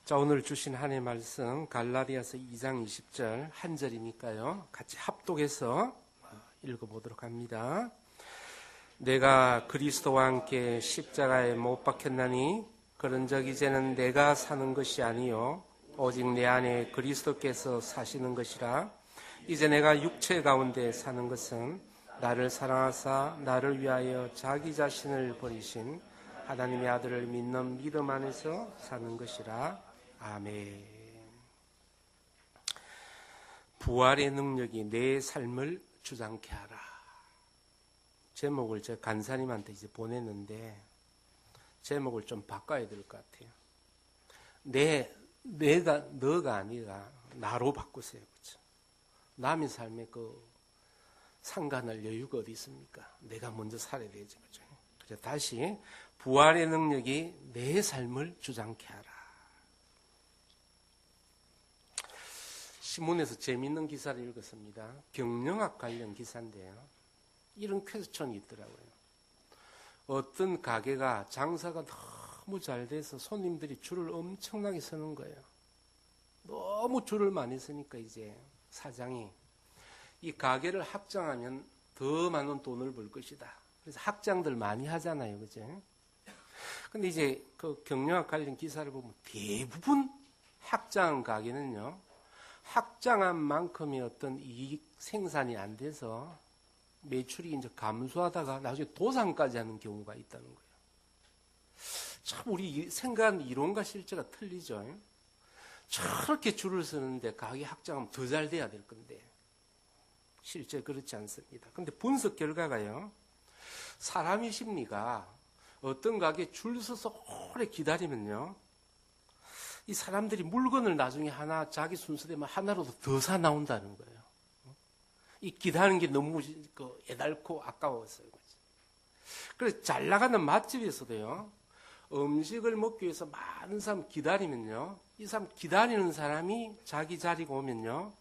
자, 오늘 주신 하나님의 말씀 갈라디아서 2장 20절 한 절이니까요. 같이 합독해서 읽어보도록 합니다. 내가 그리스도와 함께 십자가에 못 박혔나니 그런즉 이제는 내가 사는 것이 아니요 오직 내 안에 그리스도께서 사시는 것이라. 이제 내가 육체 가운데 사는 것은 나를 사랑하사 나를 위하여 자기 자신을 버리신 하나님의 아들을 믿는 믿음 안에서 사는 것이라. 아멘. 부활의 능력이 내 삶을 주장케 하라. 제목을 제가 간사님한테 이제 보냈는데 제목을 좀 바꿔야 될 것 같아요. 너가 아니라 나로 바꾸세요. 그렇죠? 남의 삶에 그 상관할 여유가 어디 있습니까? 내가 먼저 살아야 되죠. 그렇죠? 그래서 다시 부활의 능력이 내 삶을 주장케 하라. 신문에서 재미있는 기사를 읽었습니다. 경영학 관련 기사인데요. 이런 퀘스천이 있더라고요. 어떤 가게가 장사가 너무 잘 돼서 손님들이 줄을 엄청나게 서는 거예요. 너무 줄을 많이 서니까 이제 사장이 이 가게를 확장하면 더 많은 돈을 벌 것이다. 그래서 확장들 많이 하잖아요. 그죠? 근데 이제 그 경영학 관련 기사를 보면 대부분 확장 가게는요. 확장한 만큼의 어떤 이익 생산이 안 돼서 매출이 이제 감소하다가 나중에 도산까지 하는 경우가 있다는 거예요. 참 우리 생각하는 이론과 실제가 틀리죠. 저렇게 줄을 서는데 가게 확장하면 더 잘 돼야 될 건데 실제 그렇지 않습니다. 그런데 분석 결과가요. 사람의 심리가 어떤 가게 줄 서서 오래 기다리면요. 이 사람들이 물건을 나중에 하나 자기 순서되면 하나라도 더 사 나온다는 거예요. 이 기다리는 게 너무 애달고 아까워서요. 그래서 잘 나가는 맛집에서도요. 음식을 먹기 위해서 많은 사람 기다리면요. 이 사람 기다리는 사람이 자기 자리가 오면요.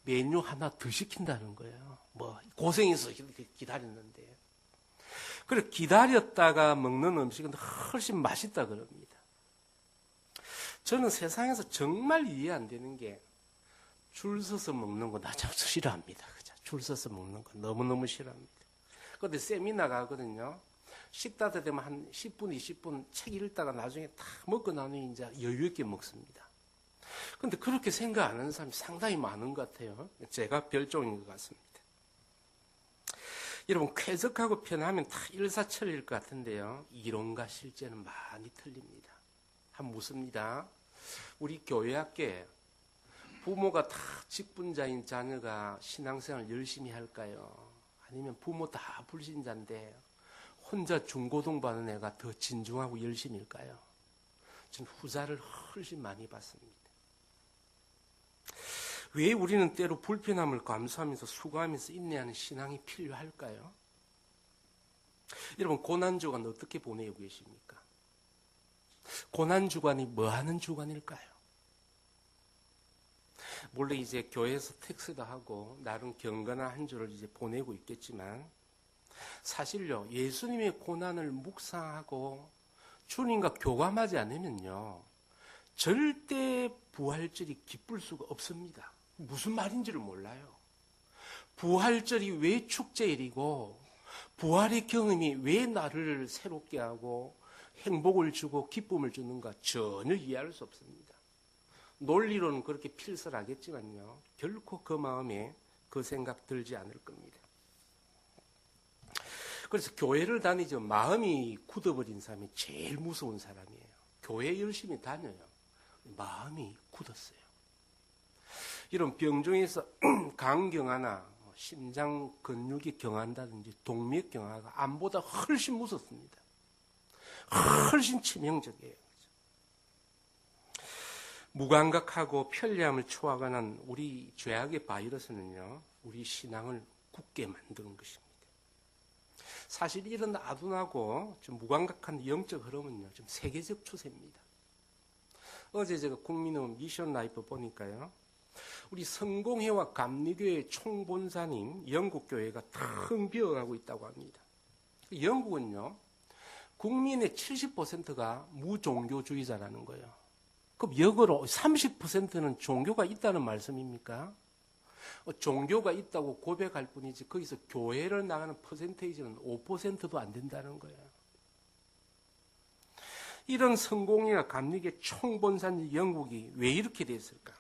메뉴 하나 더 시킨다는 거예요. 뭐 고생해서 기다렸는데. 그래서 기다렸다가 먹는 음식은 훨씬 맛있다 그럽니다. 저는 세상에서 정말 이해 안 되는 게 줄 서서 먹는 거 나 참 싫어합니다. 그죠? 줄 서서 먹는 거 너무너무 싫어합니다. 그런데 세미나 가거든요. 식사때 되면 한 10분, 20분 책 읽다가 나중에 다 먹고 나니 이제 여유 있게 먹습니다. 그런데 그렇게 생각 안 하는 사람이 상당히 많은 것 같아요. 제가 별종인 것 같습니다. 여러분, 쾌적하고 편하면 다 일사천리일 것 같은데요. 이론과 실제는 많이 틀립니다. 한번 묻습니다. 우리 교회 학교에 부모가 다 직분자인 자녀가 신앙생활을 열심히 할까요? 아니면 부모 다 불신자인데 혼자 중고등부하는 애가 더 진중하고 열심일까요? 저는 후자를 훨씬 많이 봤습니다. 왜 우리는 때로 불편함을 감수하면서 수고하면서 인내하는 신앙이 필요할까요? 여러분, 고난주간 어떻게 보내고 계십니까? 고난주간이 뭐 하는 주간일까요? 물론 이제 교회에서 텍스도 하고 나름 경건한 한 주를 이제 보내고 있겠지만 사실요, 예수님의 고난을 묵상하고 주님과 교감하지 않으면요, 절대 부활절이 기쁠 수가 없습니다. 무슨 말인지를 몰라요. 부활절이 왜 축제일이고 부활의 경험이 왜 나를 새롭게 하고 행복을 주고 기쁨을 주는가 전혀 이해할 수 없습니다. 논리로는 그렇게 필설하겠지만요. 결코 그 마음에 그 생각 들지 않을 겁니다. 그래서 교회를 다니죠. 마음이 굳어버린 사람이 제일 무서운 사람이에요. 교회 열심히 다녀요. 마음이 굳었어요. 이런 병중에서 간경화나 심장 근육이 경화한다든지 동맥 경화가 암보다 훨씬 무섭습니다. 훨씬 치명적이에요. 무감각하고 편리함을 추구하는 우리 죄악의 바이러스는요, 우리 신앙을 굳게 만드는 것입니다. 사실 이런 아둔하고 좀 무감각한 영적 흐름은요, 좀 세계적 추세입니다. 어제 제가 국민의원 미션 라이프 보니까요, 우리 성공회와 감리교회 총본사님 영국 교회가 텅 비어가고 있다고 합니다. 영국은요, 국민의 70%가 무종교주의자라는 거예요. 그럼 역으로 30%는 종교가 있다는 말씀입니까? 종교가 있다고 고백할 뿐이지 거기서 교회를 나가는 퍼센테이지는 5%도 안 된다는 거예요. 이런 성공이나 감리교 총본산지 영국이 왜 이렇게 됐을까?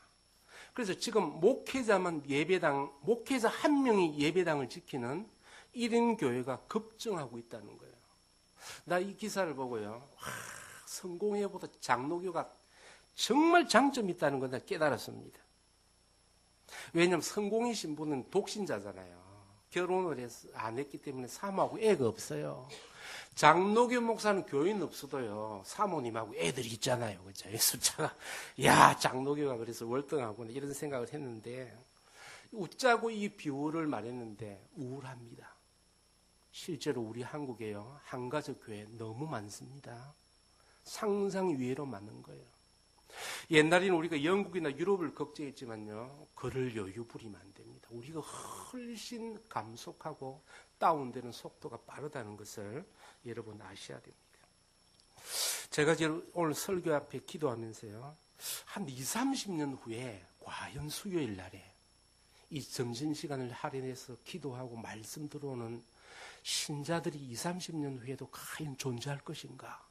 그래서 지금 목회자 한 명이 예배당을 지키는 1인 교회가 급증하고 있다는 거예요. 나 이 기사를 보고요. 성공회보다 장로교가 정말 장점이 있다는 걸 깨달았습니다. 왜냐하면 성공의 신부는 독신자잖아요. 결혼을 안 했기 때문에 사모하고 애가 없어요. 장로교 목사는 교인 없어도요, 사모님하고 애들이 있잖아요. 그죠? 숫자가, 장로교가 그래서 월등하구나, 이런 생각을 했는데, 웃자고 이 비유를 말했는데, 우울합니다. 실제로 우리 한국에요, 한가족 교회 너무 많습니다. 상상 위로 많은 거예요. 옛날에는 우리가 영국이나 유럽을 걱정했지만요, 그럴 여유 부리면 안 됩니다. 우리가 훨씬 감속하고 다운되는 속도가 빠르다는 것을 여러분 아셔야 됩니다. 제가 오늘 설교 앞에 기도하면서요, 한 20, 30년 후에 과연 수요일 날에 이 점심시간을 할애해서 기도하고 말씀 들어오는 신자들이 20, 30년 후에도 과연 존재할 것인가?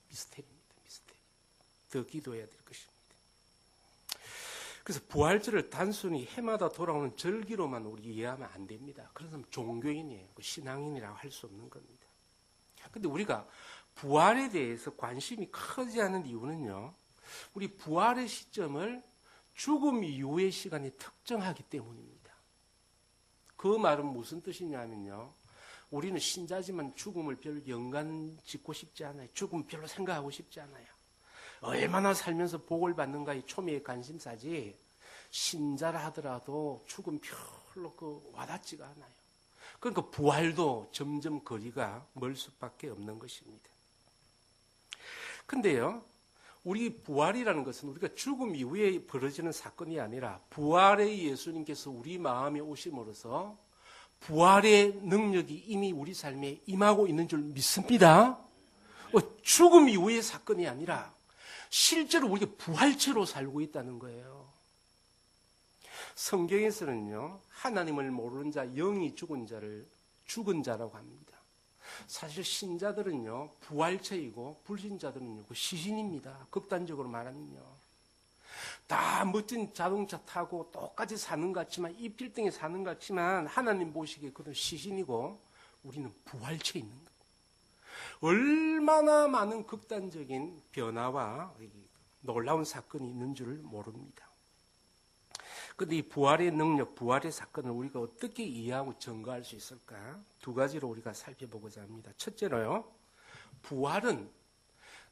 미스테리입니다. 미스테리. 더 기도해야 될 것입니다. 그래서 부활절을 단순히 해마다 돌아오는 절기로만 우리 이해하면 안 됩니다. 그래서 종교인이에요. 신앙인이라고 할 수 없는 겁니다. 근데 우리가 부활에 대해서 관심이 크지 않은 이유는요, 우리 부활의 시점을 죽음 이후의 시간에 특정하기 때문입니다. 그 말은 무슨 뜻이냐면요, 우리는 신자지만 죽음을 별 연관 짓고 싶지 않아요. 죽음 별로 생각하고 싶지 않아요. 얼마나 살면서 복을 받는가의 초미의 관심사지, 신자라 하더라도 죽음 별로 와닿지가 않아요. 그러니까 부활도 점점 거리가 멀 수밖에 없는 것입니다. 근데요, 우리 부활이라는 것은 우리가 죽음 이후에 벌어지는 사건이 아니라 부활의 예수님께서 우리 마음에 오심으로써 부활의 능력이 이미 우리 삶에 임하고 있는 줄 믿습니다. 죽음 이후의 사건이 아니라 실제로 우리가 부활체로 살고 있다는 거예요. 성경에서는요, 하나님을 모르는 자, 영이 죽은 자를 죽은 자라고 합니다. 사실 신자들은요, 부활체이고 불신자들은요, 시신입니다. 극단적으로 말하면요. 다 멋진 자동차 타고 똑같이 사는 것 같지만, 이 빌딩에 사는 것 같지만 하나님 보시기에 그들은 시신이고 우리는 부활체에 있는 거예요. 얼마나 많은 극단적인 변화와 놀라운 사건이 있는 줄 모릅니다. 그런데 이 부활의 능력, 부활의 사건을 우리가 어떻게 이해하고 증거할 수 있을까? 두 가지로 우리가 살펴보고자 합니다. 첫째로요, 부활은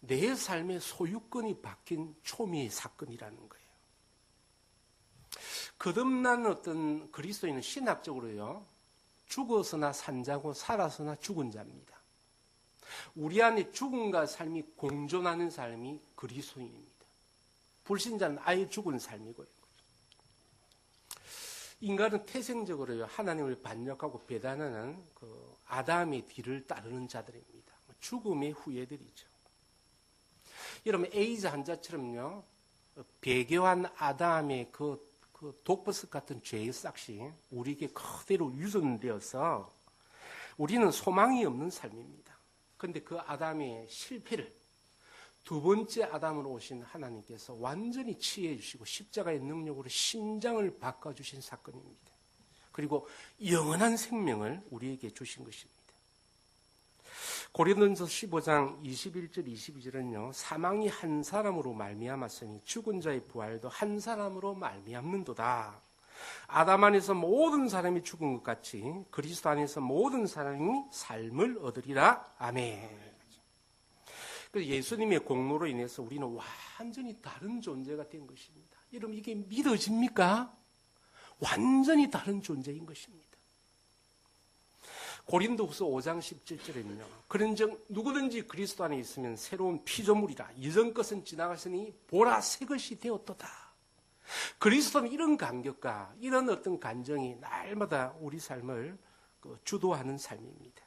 내 삶의 소유권이 바뀐 초미의 사건이라는 거예요. 거듭난 어떤 그리스도인은 신학적으로요, 죽어서나 산 자고 살아서나 죽은 자입니다. 우리 안에 죽음과 삶이 공존하는 삶이 그리스도인입니다. 불신자는 아예 죽은 삶이고요. 인간은 태생적으로요, 하나님을 반역하고 배반하는 아담의 뒤를 따르는 자들입니다. 죽음의 후예들이죠. 여러분, 에이즈 환자처럼요, 배교한 아담의 그 독버섯 같은 죄의 싹이 우리에게 그대로 유전되어서 우리는 소망이 없는 삶입니다. 그런데 그 아담의 실패를 두 번째 아담으로 오신 하나님께서 완전히 치유해 주시고 십자가의 능력으로 심장을 바꿔주신 사건입니다. 그리고 영원한 생명을 우리에게 주신 것입니다. 고린도전서 15장 21절 22절은요, 사망이 한 사람으로 말미암았으니 죽은 자의 부활도 한 사람으로 말미암는도다. 아담 안에서 모든 사람이 죽은 것 같이 그리스도 안에서 모든 사람이 삶을 얻으리라. 아멘. 그래서 예수님의 공로로 인해서 우리는 완전히 다른 존재가 된 것입니다. 여러분, 이게 믿어집니까? 완전히 다른 존재인 것입니다. 고린도후서 5장 17절에는요, 그런즉 누구든지 그리스도 안에 있으면 새로운 피조물이라. 이전 것은 지나갔으니 보라 새 것이 되었도다. 그리스도는 이런 감격과 이런 어떤 감정이 날마다 우리 삶을 주도하는 삶입니다.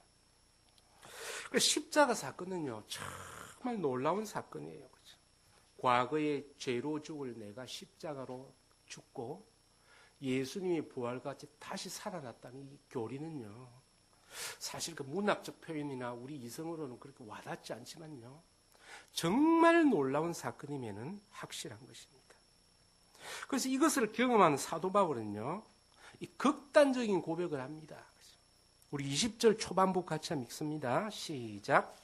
그 십자가 사건은요, 정말 놀라운 사건이에요. 그죠? 과거의 죄로 죽을 내가 십자가로 죽고 예수님의 부활같이 다시 살아났다는 이 교리는요, 사실 그 문학적 표현이나 우리 이성으로는 그렇게 와닿지 않지만요, 정말 놀라운 사건이면은 확실한 것입니다. 그래서 이것을 경험하는 사도 바울은요, 이 극단적인 고백을 합니다. 우리 20절 초반부 같이 한번 읽습니다. 시작.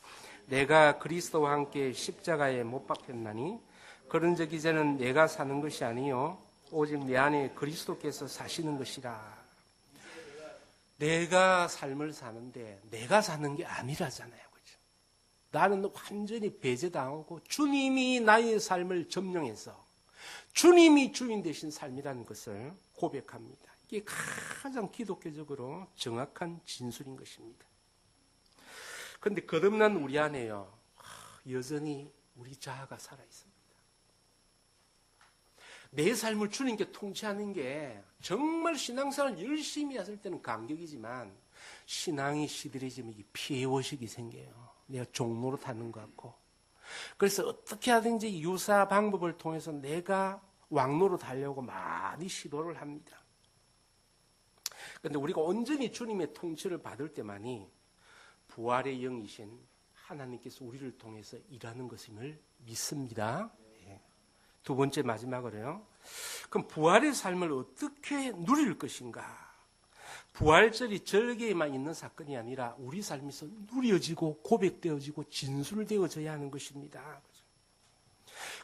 내가 그리스도와 함께 십자가에 못 박혔나니 그런즉 이제는 내가 사는 것이 아니요 오직 내 안에 그리스도께서 사시는 것이라. 내가 삶을 사는데 내가 사는 게 아니라잖아요. 그죠? 나는 완전히 배제당하고 주님이 나의 삶을 점령해서 주님이 주인 되신 삶이라는 것을 고백합니다. 이게 가장 기독교적으로 정확한 진술인 것입니다. 그런데 거듭난 우리 안에요, 여전히 우리 자아가 살아있습니다. 내 삶을 주님께 통치하는 게 정말 신앙생활을 열심히 했을 때는 감격이지만 신앙이 시들해지면 피해의식이 생겨요. 내가 종로로 타는 것 같고. 그래서 어떻게 하든지 유사 방법을 통해서 내가 왕로로 달려고 많이 시도를 합니다. 그런데 우리가 온전히 주님의 통치를 받을 때만이 부활의 영이신 하나님께서 우리를 통해서 일하는 것임을 믿습니다. 두 번째 마지막으로요. 그럼 부활의 삶을 어떻게 누릴 것인가? 부활절이 절개에만 있는 사건이 아니라 우리 삶에서 누려지고 고백되어지고 진술되어져야 하는 것입니다.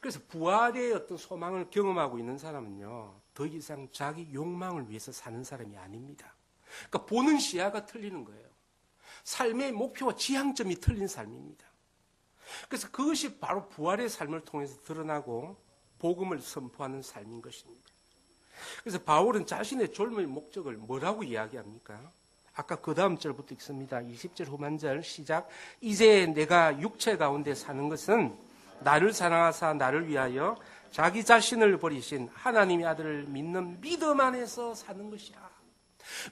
그래서 부활의 어떤 소망을 경험하고 있는 사람은요, 더 이상 자기 욕망을 위해서 사는 사람이 아닙니다. 그러니까 보는 시야가 틀리는 거예요. 삶의 목표와 지향점이 틀린 삶입니다. 그래서 그것이 바로 부활의 삶을 통해서 드러나고 복음을 선포하는 삶인 것입니다. 그래서 바울은 자신의 졸음의 목적을 뭐라고 이야기합니까? 아까 그 다음 절부터 읽습니다. 20절 후반절 시작. 이제 내가 육체 가운데 사는 것은 나를 사랑하사 나를 위하여 자기 자신을 버리신 하나님의 아들을 믿는 믿음 안에서 사는 것이라.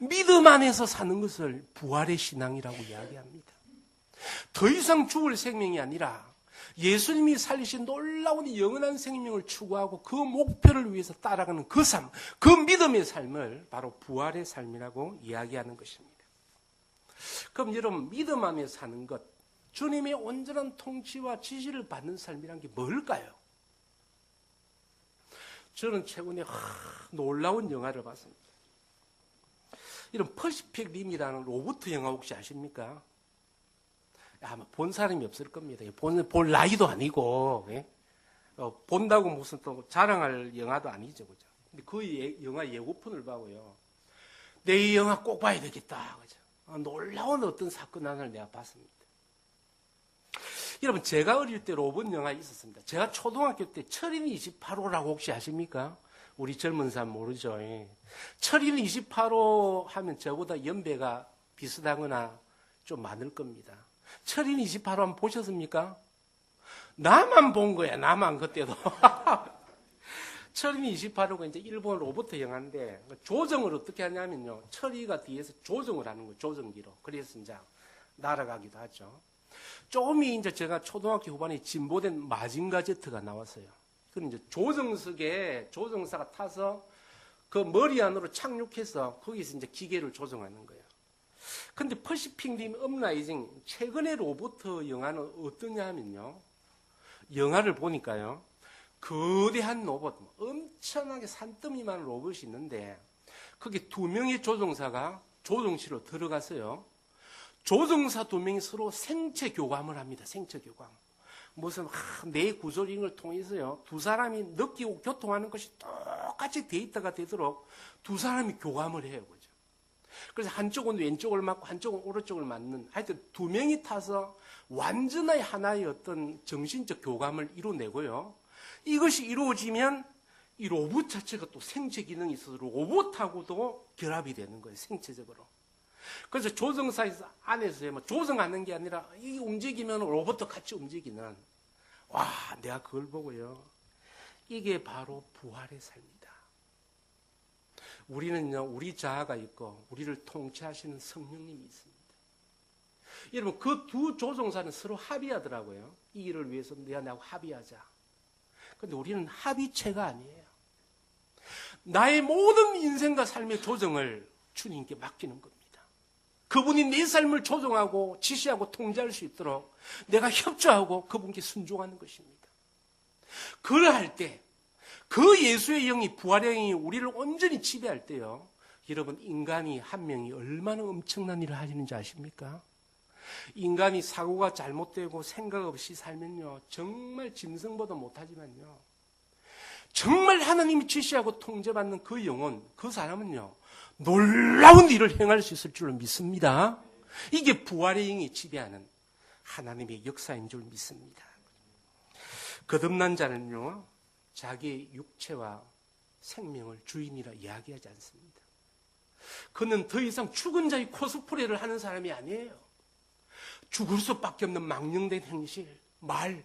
믿음 안에서 사는 것을 부활의 신앙이라고 이야기합니다. 더 이상 죽을 생명이 아니라 예수님이 살리신 놀라운 영원한 생명을 추구하고 그 목표를 위해서 따라가는 그 삶, 그 믿음의 삶을 바로 부활의 삶이라고 이야기하는 것입니다. 그럼 여러분, 믿음 안에 사는 것, 주님의 온전한 통치와 지시를 받는 삶이란 게 뭘까요? 저는 최근에 놀라운 영화를 봤습니다. 이런 퍼시픽 림이라는 로봇 영화 혹시 아십니까? 아마 본 사람이 없을 겁니다. 볼 나이도 아니고, 예? 본다고 무슨 또 자랑할 영화도 아니죠, 그죠? 근데 그 영화 예고편을 보고요, 내 이 영화 꼭 봐야 되겠다, 그죠? 놀라운 어떤 사건 하나를 내가 봤습니다. 여러분, 제가 어릴 때 로봇 영화 있었습니다. 제가 초등학교 때 철인 28호라고 혹시 아십니까? 우리 젊은 사람 모르죠. 예. 철인 28호 하면 저보다 연배가 비슷하거나 좀 많을 겁니다. 철인 28호 한번 보셨습니까? 나만 본 거야, 나만 그때도. 철인 28호가 이제 일본 로봇 영화인데 조정을 어떻게 하냐면요. 철이가 뒤에서 조정을 하는 거예요, 조정기로. 그래서 이제 날아가기도 하죠. 조금이 이제 제가 초등학교 후반에 진보된 마징가 제트가 나왔어요. 그건 이제 조정석에 조정사가 타서 그 머리 안으로 착륙해서 거기서 이제 기계를 조정하는 거예요. 근데 퍼시픽 림 업라이징 최근의 로봇 영화는 어떠냐 하면요. 영화를 보니까요. 거대한 로봇, 엄청나게 산더미만 로봇이 있는데 거기 두 명의 조종사가 조종실로 들어가서요. 조종사 두 명이 서로 생체 교감을 합니다. 생체 교감. 무슨 뇌 구조링을 통해서요. 두 사람이 느끼고 교통하는 것이 똑같이 데이터가 되도록 두 사람이 교감을 해요. 그죠? 그래서 한쪽은 왼쪽을 맞고 한쪽은 오른쪽을 맞는, 하여튼 두 명이 타서 완전한 하나의 어떤 정신적 교감을 이루어내고요. 이것이 이루어지면 이 로봇 자체가 또 생체 기능이 있어서 로봇하고도 결합이 되는 거예요. 생체적으로. 그래서 조정사에서 안에서 뭐 조정하는 게 아니라 이 움직이면 로봇도 같이 움직이는, 와, 내가 그걸 보고요. 이게 바로 부활의 삶이다. 우리는요, 우리 자아가 있고 우리를 통치하시는 성령님이 있습니다. 여러분, 그 두 조종사는 서로 합의하더라고요. 이 일을 위해서 내가 나하고 합의하자. 근데 우리는 합의체가 아니에요. 나의 모든 인생과 삶의 조정을 주님께 맡기는 겁니다. 그분이 내 삶을 조종하고 지시하고 통제할 수 있도록 내가 협조하고 그분께 순종하는 것입니다. 그러할 때, 그 예수의 영이, 부활의 영이 우리를 온전히 지배할 때요, 여러분, 인간이 한 명이 얼마나 엄청난 일을 하시는지 아십니까? 인간이 사고가 잘못되고 생각 없이 살면요, 정말 짐승보다 못하지만요, 정말 하나님이 지시하고 통제받는 그 영혼, 그 사람은요, 놀라운 일을 행할 수 있을 줄로 믿습니다. 이게 부활의 영이 지배하는 하나님의 역사인 줄 믿습니다. 거듭난 자는요, 자기의 육체와 생명을 주인이라 이야기하지 않습니다. 그는 더 이상 죽은 자의 코스프레를 하는 사람이 아니에요. 죽을 수밖에 없는 망령된 행실, 말,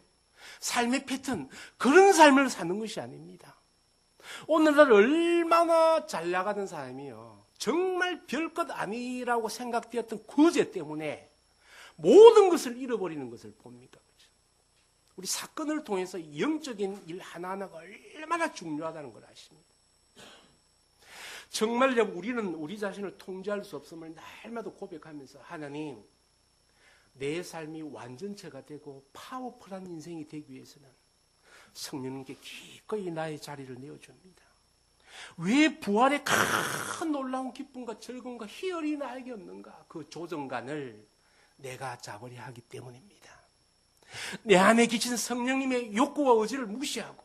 삶의 패턴, 그런 삶을 사는 것이 아닙니다. 오늘날 얼마나 잘 나가는 사람이요, 정말 별것 아니라고 생각되었던 그 죄 때문에 모든 것을 잃어버리는 것을 봅니까? 우리 사건을 통해서 영적인 일 하나하나가 얼마나 중요하다는 걸 아십니다. 정말 우리는 우리 자신을 통제할 수 없음을 날마다 고백하면서, 하나님, 내 삶이 완전체가 되고 파워풀한 인생이 되기 위해서는 성령님께 기꺼이 나의 자리를 내어줍니다. 왜 부활의 큰 놀라운 기쁨과 즐거움과 희열이 나에게 없는가? 그 조정관을 내가 잡으려 하기 때문입니다. 내 안에 계신 성령님의 욕구와 의지를 무시하고,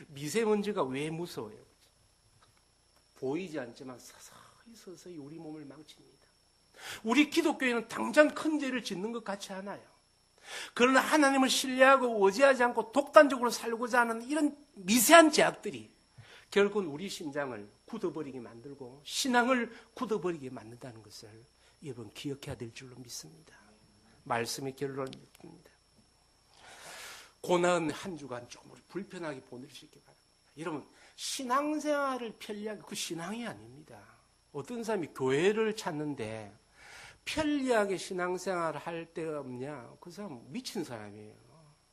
미세먼지가 왜 무서워요? 보이지 않지만 서서히 우리 몸을 망칩니다. 우리 기독교에는 당장 큰 죄를 짓는 것 같지 않아요. 그러나 하나님을 신뢰하고 의지하지 않고 독단적으로 살고자 하는 이런 미세한 제약들이 결국은 우리 심장을 굳어버리게 만들고 신앙을 굳어버리게 만든다는 것을 여러분 기억해야 될 줄로 믿습니다. 말씀의 결론입니다. 고난 한 주간 좀 불편하게 보낼 수 있게 바랍니다. 여러분, 신앙생활을 편리하게, 그 신앙이 아닙니다. 어떤 사람이 교회를 찾는데 편리하게 신앙생활을 할 때 없냐? 그 사람 미친 사람이에요.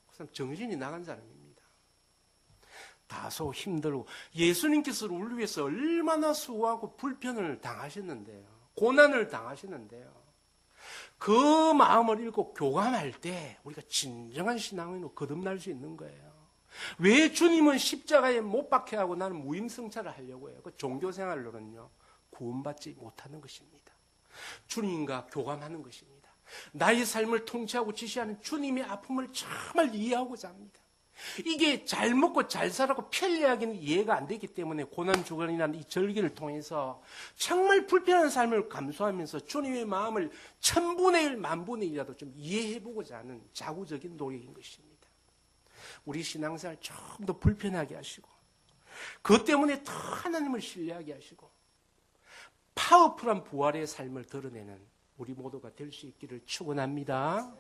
그 사람 정신이 나간 사람입니다. 다소 힘들고, 예수님께서 우리를 위해서 얼마나 수고하고 불편을 당하셨는데요. 고난을 당하셨는데요. 그 마음을 읽고 교감할 때 우리가 진정한 신앙인으로 거듭날 수 있는 거예요. 왜 주님은 십자가에 못 박혀 하고 나는 무임승차를 하려고 해요? 그 종교생활로는요, 구원받지 못하는 것입니다. 주님과 교감하는 것입니다. 나의 삶을 통치하고 지시하는 주님의 아픔을 정말 이해하고자 합니다. 이게 잘 먹고 잘 살고 편리하게는 이해가 안 되기 때문에 고난주간이라는 이 절기를 통해서 정말 불편한 삶을 감수하면서 주님의 마음을 1000분의 1, 10,000분의 1이라도 좀 이해해보고자 하는 자구적인 노력인 것입니다. 우리 신앙생활 좀 더 불편하게 하시고, 그것 때문에 더 하나님을 신뢰하게 하시고, 파워풀한 부활의 삶을 드러내는 우리 모두가 될 수 있기를 축원합니다.